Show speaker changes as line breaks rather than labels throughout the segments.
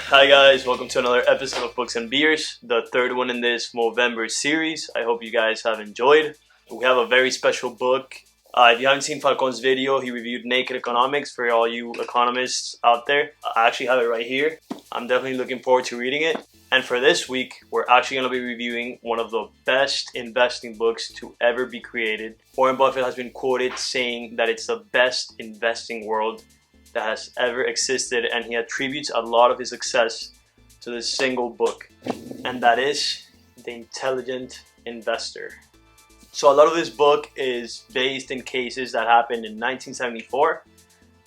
Hi guys, welcome to another episode of Books and Beers, the third one in this Movember series. I hope you guys have enjoyed. We have a very special book. If you haven't seen Falcon's video, he reviewed Naked Economics for all you economists out there. I actually have it right here. I'm definitely looking forward to reading it. And for this week, we're actually going to be reviewing one of the best investing books to ever be created. Warren Buffett has been quoted saying that it's the best investing world that has ever existed, and he attributes a lot of his success to this single book, and that is The Intelligent Investor. So a lot of this book is based in cases that happened in 1974,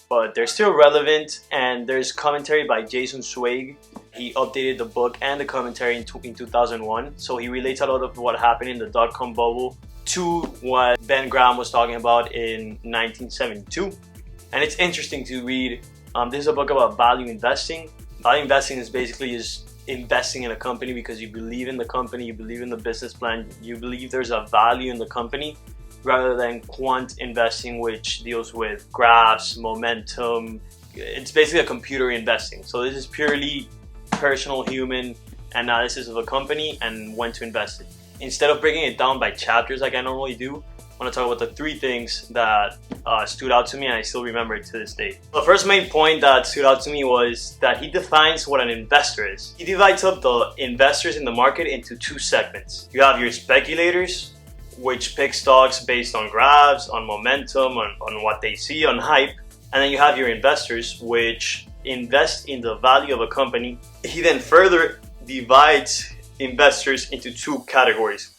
but they're still relevant, and there's commentary by Jason Zweig. He updated the book and the commentary in 2001, so he relates a lot of what happened in the dot-com bubble to what Ben Graham was talking about in 1972. And it's interesting to read. This is a book about value investing. Value investing is basically just investing in a company because you believe in the company, you believe in the business plan, you believe there's a value in the company, rather than quant investing, which deals with graphs, momentum. It's basically a computer investing. So this is purely personal human analysis of a company and when to invest it. Instead of breaking it down by chapters like I normally do, I want to talk about the three things that stood out to me, and I still remember it to this day. The first main point that stood out to me was that he defines what an investor is. He divides up the investors in the market into two segments. You have your speculators, which pick stocks based on graphs, on momentum, on what they see, on hype. And then you have your investors, which invest in the value of a company. He then further divides investors into two categories: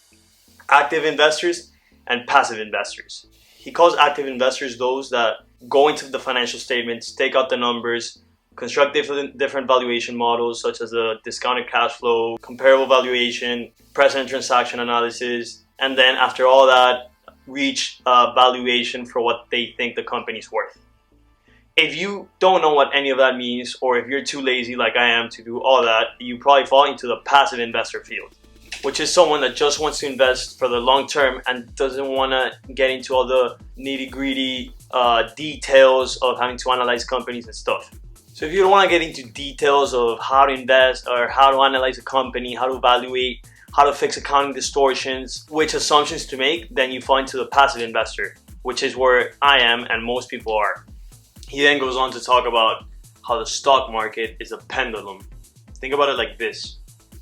active investors and passive investors. He calls active investors those that go into the financial statements, take out the numbers, construct different valuation models such as a discounted cash flow, comparable valuation, present transaction analysis, and then after all that, reach a valuation for what they think the company's worth. If you don't know what any of that means, or if you're too lazy like I am to do all that, you probably fall into the passive investor field, which is someone that just wants to invest for the long term and doesn't want to get into all the nitty-gritty details of having to analyze companies and stuff. So if you don't want to get into details of how to invest or how to analyze a company, how to evaluate, how to fix accounting distortions, which assumptions to make, then you fall into the passive investor, which is where I am and most people are. He then goes on to talk about how the stock market is a pendulum. Think about it like this.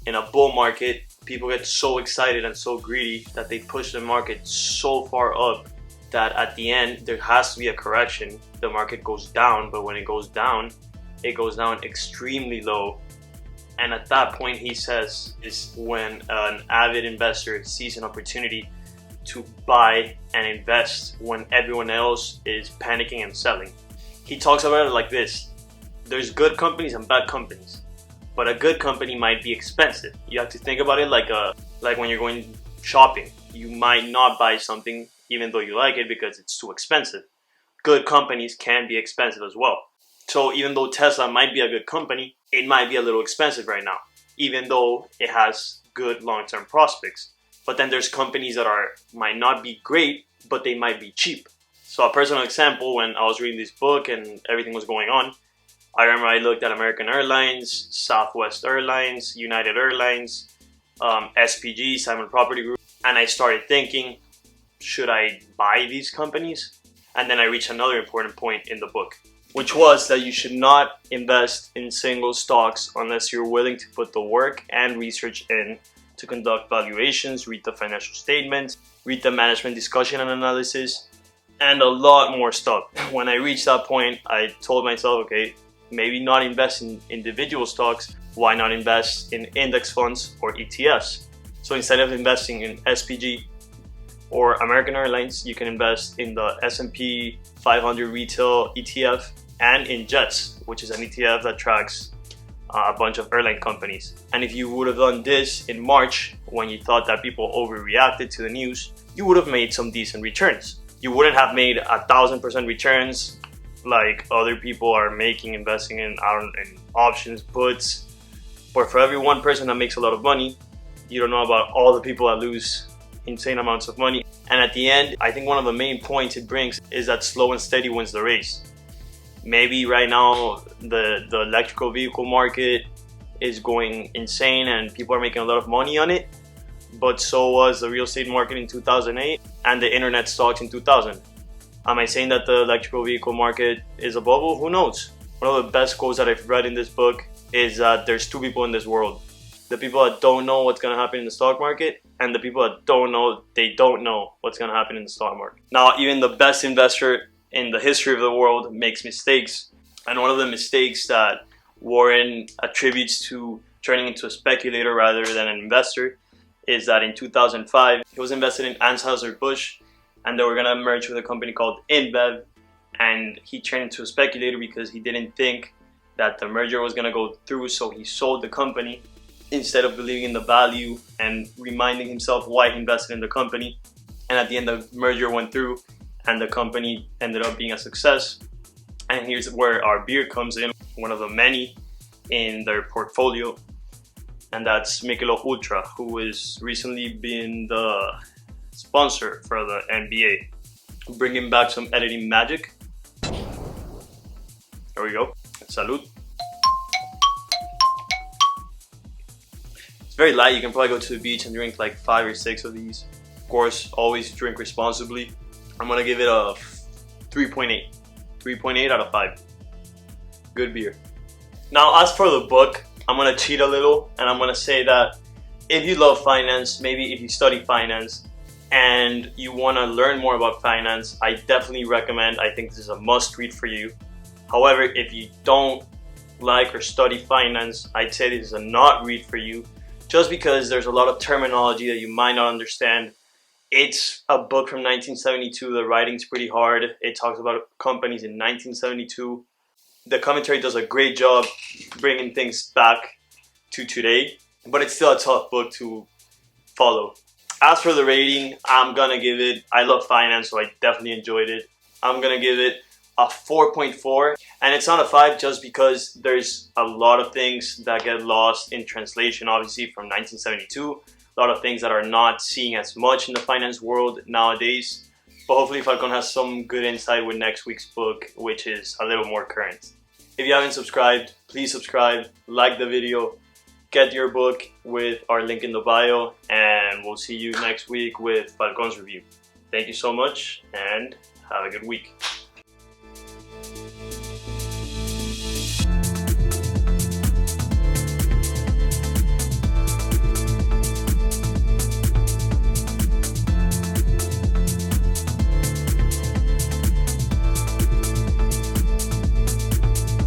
In a bull market, people get so excited and so greedy that they push the market so far up that at the end there has to be a correction. The market goes down, but when it goes down extremely low. And at that point, he says, is when an avid investor sees an opportunity to buy and invest when everyone else is panicking and selling. He talks about it like this: there's good companies and bad companies. But a good company might be expensive. You have to think about it like when you're going shopping. You might not buy something even though you like it because it's too expensive. Good companies can be expensive as well. So even though Tesla might be a good company, it might be a little expensive right now, even though it has good long-term prospects. But then there's companies that might not be great, but they might be cheap. So a personal example, when I was reading this book and everything was going on, I remember I looked at American Airlines, Southwest Airlines, United Airlines, SPG, Simon Property Group, and I started thinking, should I buy these companies? And then I reached another important point in the book, which was that you should not invest in single stocks unless you're willing to put the work and research in to conduct valuations, read the financial statements, read the management discussion and analysis, and a lot more stuff. When I reached that point, I told myself, okay, maybe not invest in individual stocks. Why not invest in index funds or ETFs? So instead of investing in SPG or American Airlines, you can invest in the S&P 500 retail ETF and in JETS, which is an ETF that tracks a bunch of airline companies. And if you would have done this in March, when you thought that people overreacted to the news, you would have made some decent returns. You wouldn't have made 1,000% returns like other people are making investing in options, puts. But for every one person that makes a lot of money, you don't know about all the people that lose insane amounts of money. And at the end, I think one of the main points it brings is that slow and steady wins the race. Maybe right now the electrical vehicle market is going insane and people are making a lot of money on it, but so was the real estate market in 2008 and the internet stocks in 2000. Am I saying that the electrical vehicle market is a bubble? Who knows? One of the best quotes that I've read in this book is that there's two people in this world. The people that don't know what's going to happen in the stock market, and the people that don't know what's going to happen in the stock market. Now, even the best investor in the history of the world makes mistakes. And one of the mistakes that Warren attributes to turning into a speculator rather than an investor is that in 2005, he was invested in Anheuser-Busch, and they were going to merge with a company called InBev, and he turned into a speculator because he didn't think that the merger was going to go through, so he sold the company instead of believing in the value and reminding himself why he invested in the company. And at the end, the merger went through and the company ended up being a success. And here's where our beer comes in, one of the many in their portfolio, and that's Michelob Ultra, who has recently been the sponsor for the NBA, bringing back some editing magic. There we go. Salud. It's very light. You can probably go to the beach and drink like 5 or 6 of these. Of course, always drink responsibly. I'm gonna give it a 3.8. 3.8 out of 5. Good beer. Now, as for the book, I'm gonna cheat a little and I'm gonna say that if you love finance, maybe if you study finance and you wanna learn more about finance, I definitely recommend, I think this is a must read for you. However, if you don't like or study finance, I'd say this is a not read for you, just because there's a lot of terminology that you might not understand. It's a book from 1972. The writing's pretty hard. It talks about companies in 1972. The commentary does a great job bringing things back to today, but it's still a tough book to follow. As for the rating, I'm gonna give it, I love finance, so I definitely enjoyed it. I'm gonna give it a 4.4, and it's not a 5 just because there's a lot of things that get lost in translation, obviously from 1972. A lot of things that are not seen as much in the finance world nowadays. But hopefully Falcon has some good insight with next week's book, which is a little more current. If you haven't subscribed, please subscribe, like the video, get your book with our link in the bio, and we'll see you next week with Falcon's review. Thank you so much and have a good week.